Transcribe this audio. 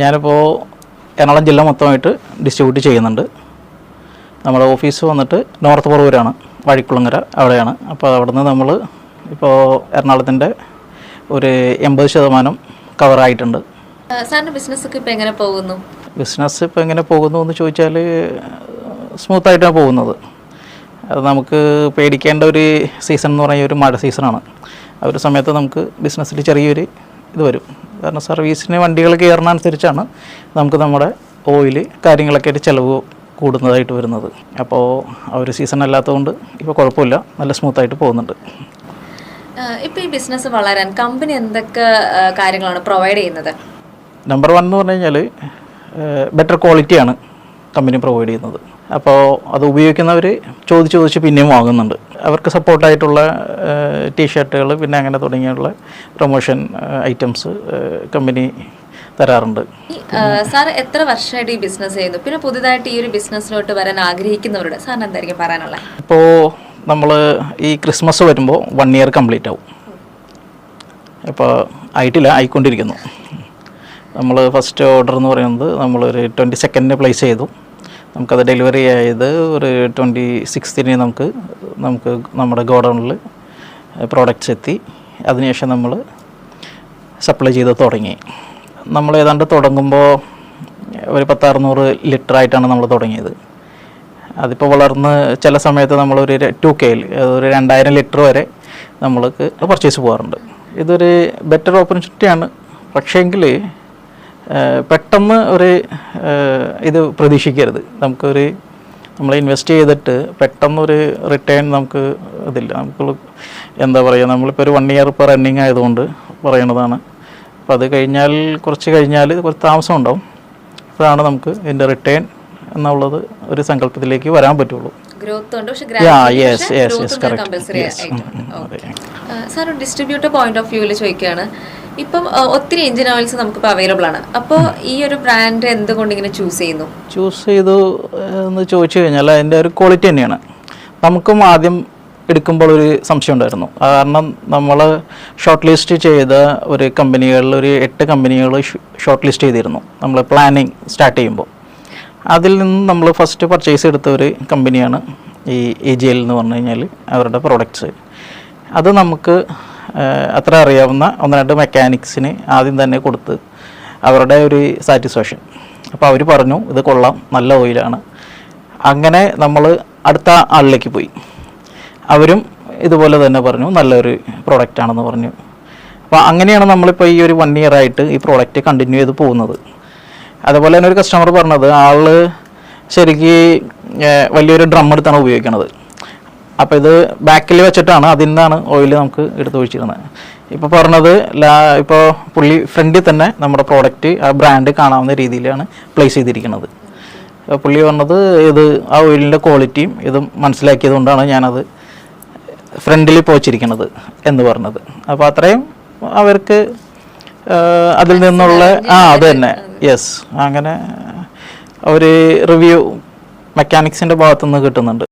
ഞാനിപ്പോൾ എറണാകുളം ജില്ല മൊത്തമായിട്ട് ഡിസ്ട്രിബ്യൂട്ട് ചെയ്യുന്നുണ്ട്. നമ്മുടെ ഓഫീസ് വന്നിട്ട് നോർത്ത് പറവൂരാണ്, വഴിക്കുളങ്ങര അവിടെയാണ്. അപ്പോൾ അവിടുന്ന് നമ്മൾ ഇപ്പോൾ എറണാകുളത്തിൻ്റെ ഒരു 80% കവറായിട്ടുണ്ട്. സാറിൻ്റെ ബിസിനസ്സൊക്കെ ഇപ്പോൾ എങ്ങനെ പോകുന്നു? ബിസിനസ് ഇപ്പോൾ എങ്ങനെ പോകുന്നു എന്ന് ചോദിച്ചാൽ സ്മൂത്തായിട്ടാണ് പോകുന്നത്. അത് നമുക്ക് പേടിക്കേണ്ട ഒരു സീസൺ എന്ന് പറഞ്ഞാൽ ഒരു മഴ സീസണാണ്. ആ ഒരു സമയത്ത് നമുക്ക് ബിസിനസ്സിൽ ചെറിയൊരു ഇത് വരും. കാരണം സർവീസിന് വണ്ടികൾ കയറുന്നതനുസരിച്ചാണ് നമുക്ക് നമ്മുടെ ഓയിൽ കാര്യങ്ങളൊക്കെ ആയിട്ട് ചിലവ് കൂടുന്നതായിട്ട് വരുന്നത്. അപ്പോൾ ആ ഒരു സീസൺ അല്ലാത്തതുകൊണ്ട് ഇപ്പോൾ കുഴപ്പമില്ല, നല്ല സ്മൂത്തായിട്ട് പോകുന്നുണ്ട്. ഇപ്പോൾ ഈ ബിസിനസ് വളരാൻ കമ്പനി എന്തൊക്കെ കാര്യങ്ങളാണ് പ്രൊവൈഡ് ചെയ്യുന്നത്? നമ്പർ 1 എന്ന് പറഞ്ഞു കഴിഞ്ഞാൽ ബെറ്റർ ക്വാളിറ്റിയാണ് കമ്പനി പ്രൊവൈഡ് ചെയ്യുന്നത്. അപ്പോൾ അത് ഉപയോഗിക്കുന്നവർ ചോദിച്ച് പിന്നെയും വാങ്ങുന്നുണ്ട്. അവർക്ക് സപ്പോർട്ടായിട്ടുള്ള ടീഷർട്ടുകൾ പിന്നെ അങ്ങനെ തുടങ്ങിയുള്ള പ്രൊമോഷൻ ഐറ്റംസ് കമ്പനി തരാറുണ്ട്. സാർ എത്ര വർഷമായിട്ട് ഈ ബിസിനസ് ചെയ്യുന്നു? പിന്നെ പുതുതായിട്ട് ഈ ഒരു ബിസിനസ്സിലോട്ട് വരാൻ ആഗ്രഹിക്കുന്നവരുടെ സാറിന് എന്തായിരിക്കും പറയാനുള്ളത്? ഇപ്പോൾ നമ്മൾ ഈ ക്രിസ്മസ് വരുമ്പോൾ 1 ഇയർ കംപ്ലീറ്റ് ആവും. ഇപ്പോൾ ആയിക്കൊണ്ടിരിക്കുന്നു. നമ്മൾ ഫസ്റ്റ് ഓർഡർ എന്ന് പറയുന്നത് നമ്മളൊരു 22 പ്ലേസ് ചെയ്തു. നമുക്കത് ഡെലിവറി ആയത് ഒരു 26 നമുക്ക് നമ്മുടെ ഗോഡൗണിൽ പ്രോഡക്റ്റ്സ് എത്തി. അതിനുശേഷം നമ്മൾ സപ്ലൈ ചെയ്ത് തുടങ്ങി. നമ്മൾ ഏതാണ്ട് തുടങ്ങുമ്പോൾ ഒരു 10-600 ലിറ്ററായിട്ടാണ് നമ്മൾ തുടങ്ങിയത്. അതിപ്പോൾ വളർന്ന് ചില സമയത്ത് നമ്മളൊരു 2K ഒരു 2000 ലിറ്റർ വരെ നമ്മൾക്ക് പർച്ചേസ് പോകാറുണ്ട്. ഇതൊരു ബെറ്റർ ഓപ്പർച്യൂണിറ്റിയാണ്. പക്ഷേങ്കിൽ പെട്ടെന്ന് ഒരു ഇത് പ്രതീക്ഷിക്കരുത്. നമ്മൾ ഇൻവെസ്റ്റ് ചെയ്തിട്ട് പെട്ടെന്നൊരു റിട്ടേൺ നമുക്ക് ഇതില്ല. നമുക്ക് എന്താ പറയുക, നമ്മളിപ്പോൾ ഒരു 1 ഇയർ ഇപ്പോൾ റണ്ണിങ് ആയതുകൊണ്ട് പറയണതാണ്. അപ്പോൾ അത് കുറച്ച് കഴിഞ്ഞാൽ കുറച്ച് താമസം ഉണ്ടാവും. അപ്പോഴാണ് നമുക്ക് ഇതിൻ്റെ റിട്ടേൺ എന്നുള്ളത് ഒരു സങ്കല്പത്തിലേക്ക് വരാൻ പറ്റുള്ളൂ. സാർ ഡിസ്ട്രിബ്യൂട്ടർ പോയിന്റ് ഓഫ് വ്യൂവിൽ ചോദിക്കുകയാണ്, ഇപ്പം ഒത്തിരി എഞ്ചിൻ ഓയിൽസ് നമുക്കിപ്പോൾ അവൈലബിൾ ആണ്. അപ്പോൾ ഈ ഒരു ബ്രാൻഡ് എന്തുകൊണ്ട് ഇങ്ങനെ ചൂസ് ചെയ്തു എന്ന് ചോദിച്ചു കഴിഞ്ഞാൽ അതിൻ്റെ ഒരു ക്വാളിറ്റി തന്നെയാണ്. നമുക്കും ആദ്യം എടുക്കുമ്പോൾ ഒരു സംശയം ഉണ്ടായിരുന്നു. കാരണം നമ്മൾ ഷോർട്ട് ലിസ്റ്റ് ചെയ്ത ഒരു കമ്പനികളിൽ ഒരു 8 കമ്പനികൾ ഷോർട്ട് ലിസ്റ്റ് ചെയ്തിരുന്നു നമ്മൾ പ്ലാനിങ് സ്റ്റാർട്ട് ചെയ്യുമ്പോൾ. അതിൽ നിന്ന് നമ്മൾ ഫസ്റ്റ് പർച്ചേസ് എടുത്ത ഒരു കമ്പനിയാണ് ഈ AGL എന്ന് പറഞ്ഞു കഴിഞ്ഞാൽ അവരുടെ പ്രൊഡക്ട്സ്. അത് നമുക്ക് അത്ര അറിയാവുന്ന 1-2 മെക്കാനിക്സിന് ആദ്യം തന്നെ കൊടുത്ത് അവരുടെ ഒരു സാറ്റിസ്ഫാക്ഷൻ. അപ്പോൾ അവർ പറഞ്ഞു ഇത് കൊള്ളാം, നല്ല ഓയിലാണ്. അങ്ങനെ നമ്മൾ അടുത്ത ആളിലേക്ക് പോയി. അവരും ഇതുപോലെ തന്നെ പറഞ്ഞു നല്ലൊരു പ്രോഡക്റ്റാണെന്ന് പറഞ്ഞു. അപ്പോൾ അങ്ങനെയാണ് നമ്മളിപ്പോൾ ഈ ഒരു 1 ഇയർ ആയിട്ട് ഈ പ്രോഡക്റ്റ് കണ്ടിന്യൂ ചെയ്ത് പോകുന്നത്. അതുപോലെ തന്നെ ഒരു കസ്റ്റമർ പറഞ്ഞത് ആൾ ശരിക്ക് വലിയൊരു ഡ്രം എടുത്താണ് ഉപയോഗിക്കുന്നത്. അപ്പോൾ ഇത് ബാക്കിൽ വെച്ചിട്ടാണ് അതിൽ നിന്നാണ് ഓയിൽ നമുക്ക് എടുത്ത് ഒഴിച്ചിരുന്നത്. ഇപ്പോൾ പറഞ്ഞത് ഇപ്പോൾ പുള്ളി ഫ്രണ്ടിൽ തന്നെ നമ്മുടെ പ്രോഡക്റ്റ് ആ ബ്രാൻഡ് കാണാവുന്ന രീതിയിലാണ് പ്ലേസ് ചെയ്തിരിക്കുന്നത്. പുള്ളി പറഞ്ഞത് ഇത് ആ ഓയിലിൻ്റെ ക്വാളിറ്റിയും ഇതും മനസ്സിലാക്കിയത് കൊണ്ടാണ് ഞാനത് ഫ്രണ്ടിൽ പോച്ചിരിക്കുന്നത് എന്ന് പറഞ്ഞത്. അപ്പോൾ അത്രയും അവർക്ക് അതിൽ നിന്നുള്ള അത് തന്നെ യെസ് അങ്ങനെ ഒരു റിവ്യൂ മെക്കാനിക്സിൻ്റെ ഭാഗത്തുനിന്ന് കിട്ടുന്നുണ്ട്.